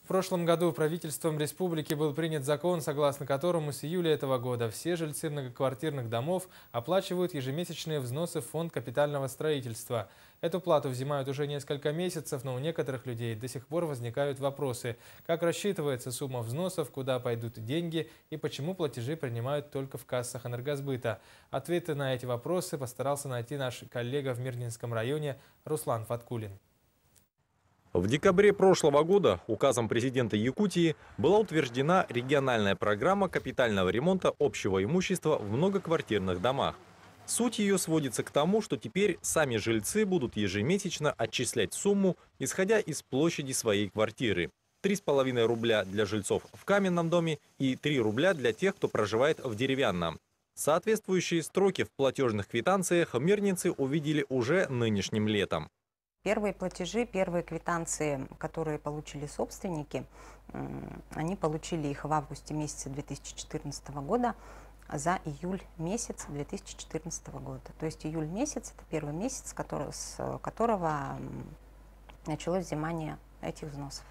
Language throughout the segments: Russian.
В прошлом году правительством республики был принят закон, согласно которому с июля этого года все жильцы многоквартирных домов оплачивают ежемесячные взносы в фонд капитального строительства. Эту плату взимают уже несколько месяцев, но у некоторых людей до сих пор возникают вопросы, как рассчитывается сумма взносов, куда пойдут деньги и почему платежи принимают только в кассах Энергосбыта. Ответы на эти вопросы постарался найти наш коллега в Мирнинском районе Руслан Фаткулин. В декабре прошлого года указом президента Якутии была утверждена региональная программа капитального ремонта общего имущества в многоквартирных домах. Суть ее сводится к тому, что теперь сами жильцы будут ежемесячно отчислять сумму, исходя из площади своей квартиры. 3,5 рубля для жильцов в каменном доме и 3 рубля для тех, кто проживает в деревянном. Соответствующие строки в платежных квитанциях мирнинцы увидели уже нынешним летом. Первые платежи, первые квитанции, которые получили собственники, они получили их в августе месяце 2014 года за июль месяц 2014 года. То есть июль месяц – это первый месяц, с которого началось взимание этих взносов.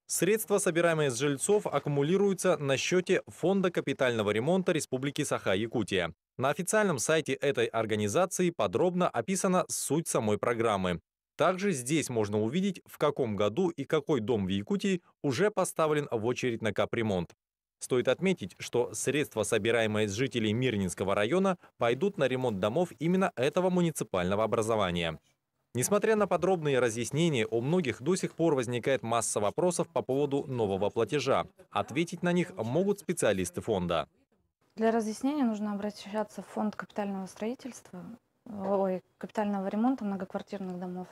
Средства, собираемые с жильцов, аккумулируются на счете Фонда капитального ремонта Республики Саха-Якутия. На официальном сайте этой организации подробно описана суть самой программы. Также здесь можно увидеть, в каком году и какой дом в Якутии уже поставлен в очередь на капремонт. Стоит отметить, что средства, собираемые с жителей Мирнинского района, пойдут на ремонт домов именно этого муниципального образования. Несмотря на подробные разъяснения, у многих до сих пор возникает масса вопросов по поводу нового платежа. Ответить на них могут специалисты фонда. Для разъяснения нужно обращаться в фонд капитального капитального ремонта многоквартирных домов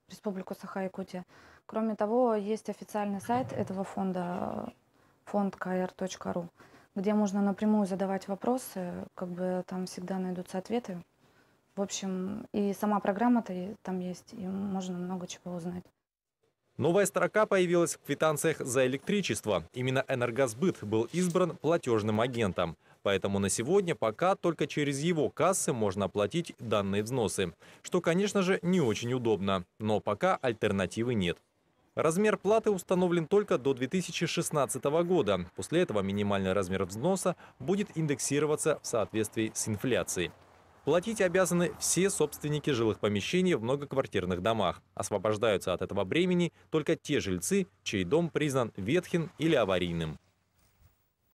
в Республику Саха-Якутия. Кроме того, есть официальный сайт этого фонда, fondkr.ru, где можно напрямую задавать вопросы, там всегда найдутся ответы. В общем, и сама программа-то там есть, и можно много чего узнать. Новая строка появилась в квитанциях за электричество. Именно Энергосбыт был избран платежным агентом. Поэтому на сегодня пока только через его кассы можно оплатить данные взносы. Что, конечно же, не очень удобно. Но пока альтернативы нет. Размер платы установлен только до 2016 года. После этого минимальный размер взноса будет индексироваться в соответствии с инфляцией. Платить обязаны все собственники жилых помещений в многоквартирных домах. Освобождаются от этого бремени только те жильцы, чей дом признан ветхим или аварийным.